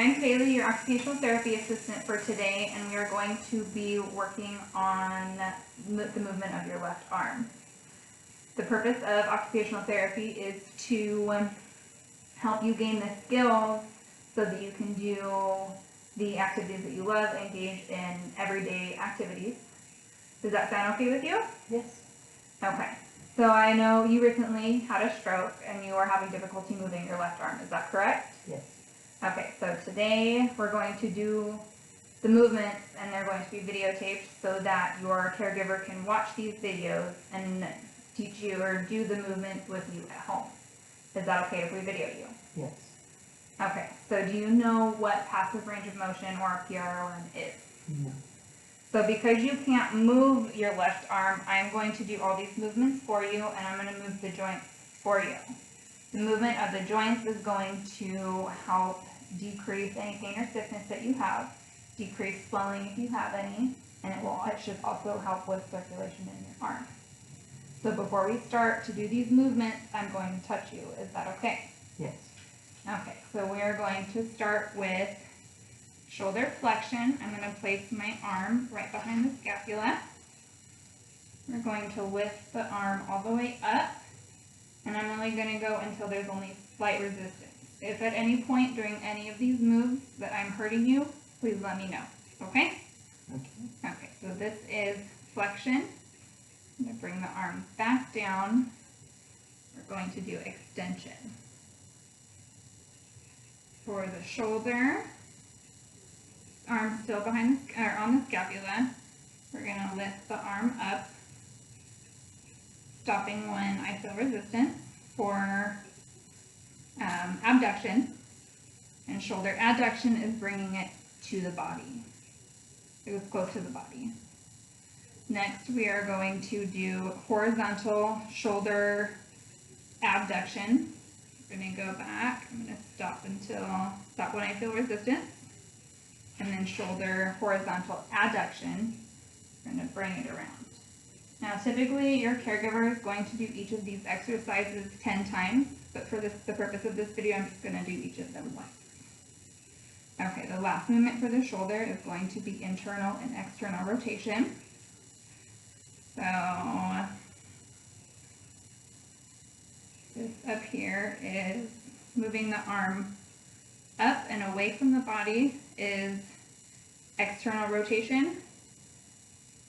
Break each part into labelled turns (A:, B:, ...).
A: I'm Kaylee, your occupational therapy assistant for today, and we are going to be working on the movement of your left arm. The purpose of occupational therapy is to help you gain the skills so that you can do the activities that you love, engage in everyday activities. Does that sound okay with you?
B: Yes.
A: Okay. So I know you recently had a stroke and you are having difficulty moving your left arm. Is that correct?
B: Yes.
A: Okay, so today we're going to do the movements and they're going to be videotaped so that your caregiver can watch these videos and teach you or do the movements with you at home. Is that okay if we video you?
B: Yes.
A: Okay, so do you know what passive range of motion or PROM is?
B: No.
A: So because you can't move your left arm, I'm going to do all these movements for you and I'm going to move the joints for you. The movement of the joints is going to help decrease any pain or stiffness that you have, decrease swelling if you have any, and it should also help with circulation in your arm. So before we start to do these movements, I'm going to touch you. Is that okay?
B: Yes.
A: Okay, so we are going to start with shoulder flexion. I'm going to place my arm right behind the scapula. We're going to lift the arm all the way up, and I'm only going to go until there's only slight resistance. If at any point during any of these moves that I'm hurting you, please let me know, okay?
B: Okay.
A: Okay, so this is flexion. I'm going to bring the arm back down. We're going to do extension. For the shoulder, arm still behind or on the scapula, we're going to lift the arm up, stopping when I feel resistance. For abduction, and shoulder adduction is bringing it to the body. It was close to the body. Next, we are going to do horizontal shoulder abduction. I'm going to go back. I'm going to stop when I feel resistance. And then shoulder horizontal adduction. I'm going to bring it around. Now, typically, your caregiver is going to do each of these exercises 10 times, but for the purpose of this video, I'm just going to do each of them once. Okay, the last movement for the shoulder is going to be internal and external rotation. So, this up here is moving the arm up and away from the body is external rotation,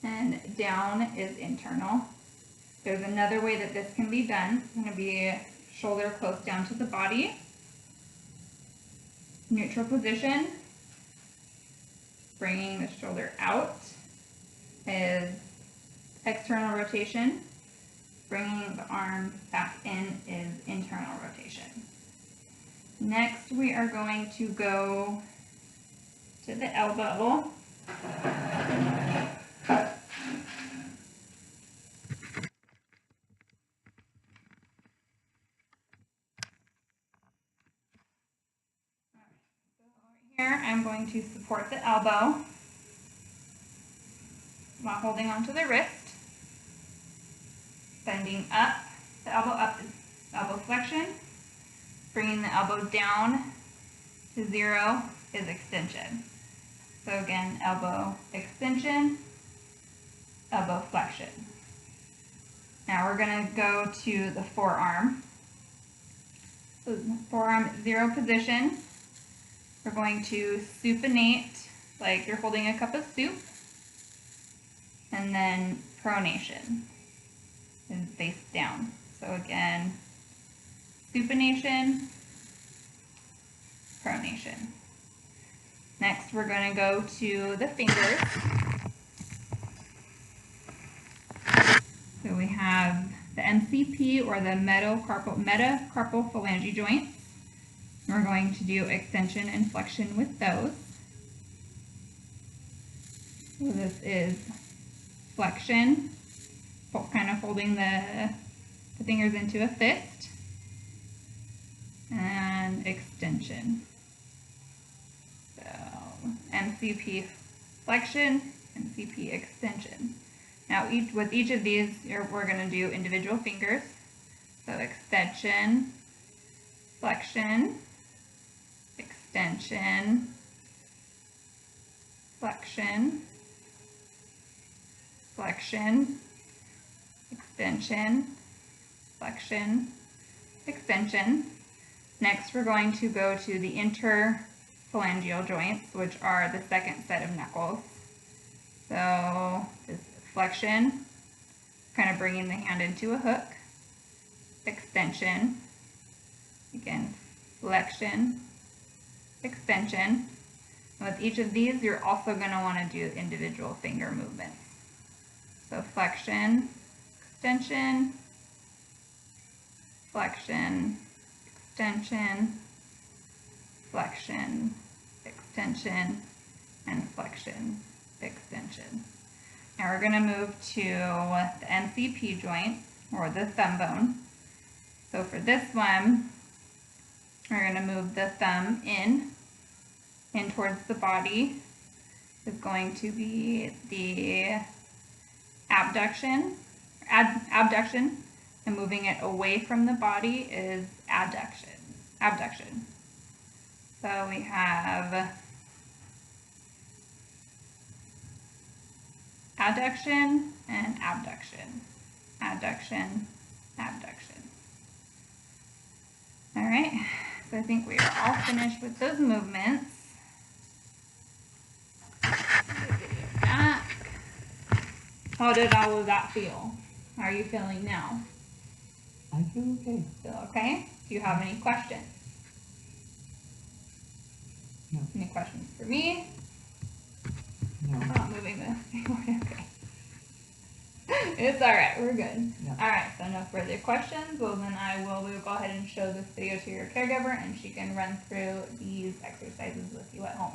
A: and down is internal. There's another way that this can be done. It's going to be shoulder close down to the body. Neutral position. Bringing the shoulder out is external rotation. Bringing the arm back in is internal rotation. Next, we are going to go to the elbow. Here, I'm going to support the elbow while holding onto the wrist. Bending up, the elbow up is elbow flexion. Bringing the elbow down to 0 is extension. So again, elbow extension, elbow flexion. Now we're going to go to the forearm. So the forearm 0 position. We're going to supinate, like you're holding a cup of soup, and then pronation is face down. So again, supination, pronation. Next, we're going to go to the fingers. So we have the MCP or the metacarpal phalange joints. We're going to do extension and flexion with those. So this is flexion, kind of holding the fingers into a fist, and extension. So MCP flexion, MCP extension. Now with each of these, we're going to do individual fingers. So extension, flexion, extension, flexion, flexion, extension, flexion, extension. Next, we're going to go to the interphalangeal joints, which are the second set of knuckles. So this flexion, kind of bringing the hand into a hook, extension, again, flexion, extension. And with each of these, you're also going to want to do individual finger movements. So flexion, extension, flexion, extension, flexion, extension, and flexion, extension. Now we're going to move to the NCP joint, or the thumb bone. So for this one, we're going to move the thumb in towards the body. Is going to be the abduction, and moving it away from the body is abduction. So we have adduction and abduction, adduction, abduction. All right, so I think we are all finished with those movements. How did all of that feel? How are you feeling now?
B: I feel okay.
A: Feel okay? Do you have any questions?
B: No.
A: Any questions for me?
B: No.
A: I'm not moving this. Okay. It's all right. We're good.
B: Yeah.
A: All right. So no further questions. Well, then we will go ahead and show this video to your caregiver, and she can run through these exercises with you at home.